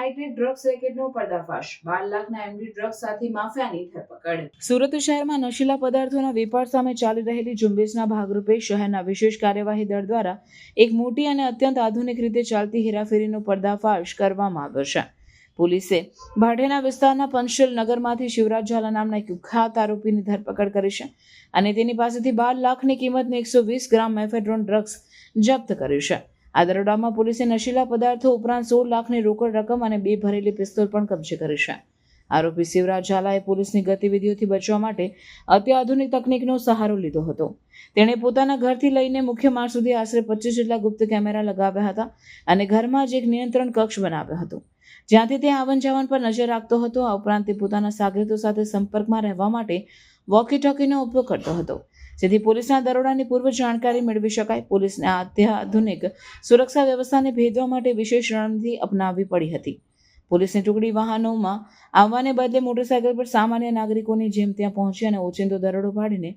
High tech drugs રેકેટનો પર્દાફાશ, 12 લાખના MD drugs સાથે માફિયાની ધરપકડ. સુરત શહેરમાં નશીલા પદાર્થોના વેપાર સામે ચાલી રહેલી ઝુંબેશના ભાગરૂપે શહેરના વિશેષ કાર્યવાહી દળ દ્વારા એક મોટી અને અત્યંત આધુનિક રીતે ચાલતી હેરાફેરીનો પર્દાફાશ કરવામાં આવ્યો છે. પોલીસે ભાટેના વિસ્તારના પંચશીલ નગરમાંથી શિવરાજ ઝાલા નામના એક કુખ્યાત આરોપીની ધરપકડ કરી છે અને તેની પાસેથી 12 લાખની કિંમતની 120 ગ્રામ મેફેડ્રોન ડ્રગ્સ જપ્ત કર્યું છે. આ દરોડામાં પોલીસે નશીલા પદાર્થો ઉપરાંત 16 લાખની રોકડ રકમ અને 2 ભરેલી પિસ્તોલ પણ કબજે કરી છે. આરોપી શિવરાજ ઝાલાએ પોલીસની ગતિવિધિઓથી બચવા માટે અત્યાધુનિક તકનીકનો સહારો લીધો હતો. તેણે પોતાના ઘરથી લઈને મુખ્ય માર્ગ સુધી આશરે 25 જેટલા ગુપ્ત કેમેરા લગાવ્યા હતા અને ઘરમાં જ એક નિયંત્રણ કક્ષ બનાવ્યો હતો, જ્યાંથી તે આવન જાવન પર નજર રાખતો હતો. આ ઉપરાંત તે પોતાના સાગરીતો સાથે સંપર્કમાં રહેવા માટે વોકી ટોકીનો ઉપયોગ કરતો હતો, જેથી પોલીસના દરોડાની પૂર્વ જાણકારી મેળવી શકાય. પોલીસને આ અત્યાધુનિક સુરક્ષા વ્યવસ્થાને ભેદવા માટે વિશેષ રણનીતિ અપનાવવી પડી હતી. પોલીસની ટુકડી વાહનોમાં આવવાને બદલે મોટરસાયકલ પર સામાન્ય નાગરિકોની જેમ ત્યાં પહોંચી અને ઓચિંતો દરોડો પાડીને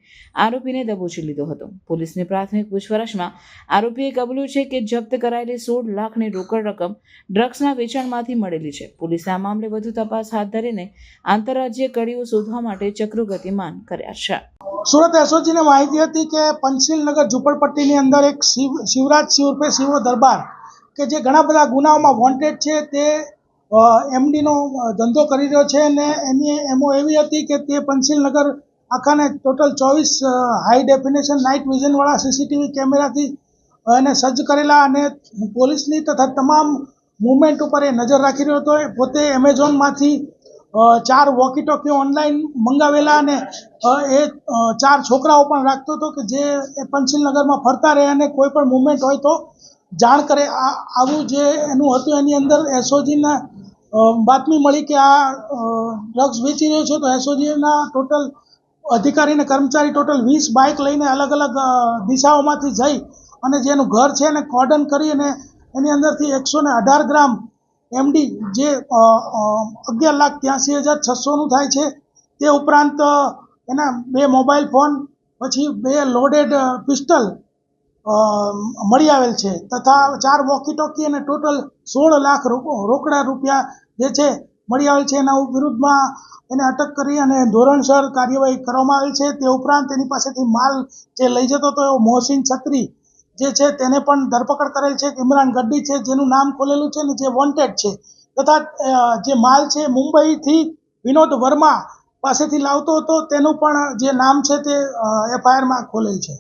આરોપીને દબોચી લીધો હતો. પોલીસની પ્રાથમિક પૂછપરછમાં આરોપીએ કબૂલ્યું છે કે જપ્ત કરાયેલી 16 લાખની રોકડ રકમ ડ્રગ્સના વેચાણમાંથી મળેલી છે. પોલીસે આ મામલે વધુ તપાસ હાથ ધરીને આંતરરાજ્ય કડીઓ શોધવા માટે ચક્રો ગતિમાન કર્યા છે. સુરત એસઓજીને માહિતી હતી કે પંચશીલ નગર ઝુંપડપટ્ટીની અંદર એક શિવરાજ ઉર્ફે શિવો દરબાર કે જે ઘણા બધા ગુનાઓમાં વોન્ટેડ છે, તે એમડીનો ધંધો કરી રહ્યો છે અને એની એમો એવી હતી કે તે પંચશીલ નગર આખાને ટોટલ 24 હાઈ ડેફિનેશન નાઇટ વિઝનવાળા સીસીટીવી કેમેરાથી એને સજ્જ કરેલા અને પોલીસની તથા તમામ મુવમેન્ટ ઉપર એ નજર રાખી રહ્યો હતો. પોતે એમેઝોનમાંથી 4 વોકી ટોકીઓ ઓનલાઈન મંગાવેલા અને એ 4 છોકરાઓ પણ રાખતો હતો કે જે પંચશીલ નગરમાં ફરતા રહે અને કોઈ પણ મુવમેન્ટ હોય તો જાણ કરે. આવું જે એનું હતું એની અંદર એસઓજીના બાતમી મળી કે આ ડ્રગ્સ વેચી રહ્યો છે, તો એસઓજીના ટોટલ અધિકારી અને કર્મચારી ટોટલ 20 બાઇક લઈને અલગ અલગ દિશાઓમાંથી જઈ અને જેનું ઘર છે એને કોર્ડન કરી અને એની અંદરથી 118 ગ્રામ એમડી જે 11,83,600નું થાય છે, તે ઉપરાંત એના 2 મોબાઈલ ફોન, પછી 2 લોડેડ પિસ્ટલ મળી આવેલ છે તથા 4 વોકી ટોકી અને ટોટલ 16 લાખ રોકડા રૂપિયા જે છે મળી આવેલ છે. એના વિરુદ્ધમાં એને અટક કરી અને ધોરણસર કાર્યવાહી કરવામાં આવેલ છે. તે ઉપરાંત તેની પાસેથી માલ જે લઈ જતો હતો એવો મોહસિન છત્રી જે છે તેને પણ ધરપકડ કરેલ છે. ઇમરાન ગડ્ડી છે જેનું નામ ખોલેલું છે ને જે વોન્ટેડ છે, તથા જે માલ છે મુંબઈથી વિનોદ વર્મા પાસેથી લાવતો હતો, તેનું પણ જે નામ છે તે એફઆઈઆરમાં ખોલેલ છે.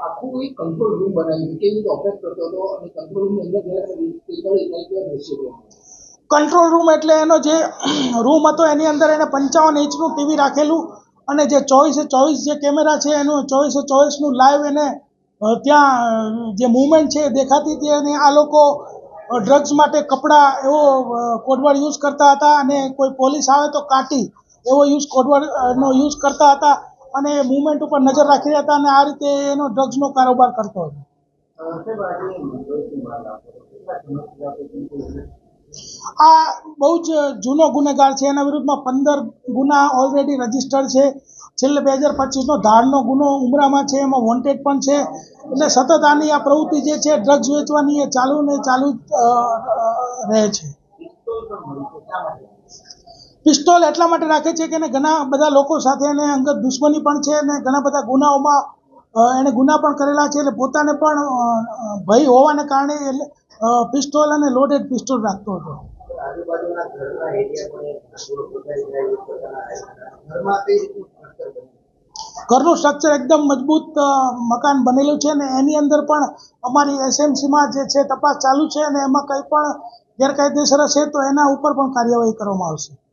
આખું કોઈ કંટ્રોલ રૂમ બનાવ્યું કેવી રીતે ઓપરેટ કરતો હતો અને કંટ્રોલ રૂમની અંદર કંટ્રોલ રૂમ એટલે એનો જે રૂમ હતો એની અંદર એને 55 ઇંચનું ટીવી રાખેલું અને જે 24/24 જે કેમેરા છે એનું 24/24નું લાઈવ એને ત્યાં જે મૂવમેન્ટ છે દેખાતી હતી. અને આ લોકો ડ્રગ્સ માટે કપડાં એવો કોડવર્ડ યુઝ કરતા હતા અને કોઈ પોલીસ આવે તો કાટી એવો કોડવર્ડનો યુઝ કરતા હતા અને મૂવમેન્ટ ઉપર નજર રાખી રહ્યા હતા અને આ રીતે એનો ડ્રગ્સનો કારોબાર કરતો હતો. આ બહુ જ જૂનો ગુનેગાર છે. એના વિરુદ્ધમાં 15 ગુના ઓલરેડી રજીસ્ટર્ડ છે. છેલ્લે 2025નો ધારનો ગુનો ઉમરામાં છે, એમાં વોન્ટેડ પણ છે. એટલે સતત આની આ પ્રવૃત્તિ જે છે ડ્રગ્સ વેચવાની એ ચાલુ રહે છે. પિસ્તોલ એટલા માટે રાખે છે કે એને ઘણા બધા લોકો સાથે એને અંગત દુશ્મની પણ છે અને ઘણા બધા ગુનાઓમાં એણે ગુના પણ કરેલા છે. એટલે પોતાને પણ ભય હોવાને કારણે પિસ્તોલ અને લોડેડ પિસ્તોલ રાખતો હતો. ઘરનું સ્ટ્રક્ચર એકદમ મજબૂત મકાન બનેલું છે અને એની અંદર પણ અમારી એસએમસીમાં જે છે તપાસ ચાલુ છે અને એમાં કંઈ પણ ગેરકાયદેસર હશે તો એના ઉપર પણ કાર્યવાહી કરવામાં આવશે.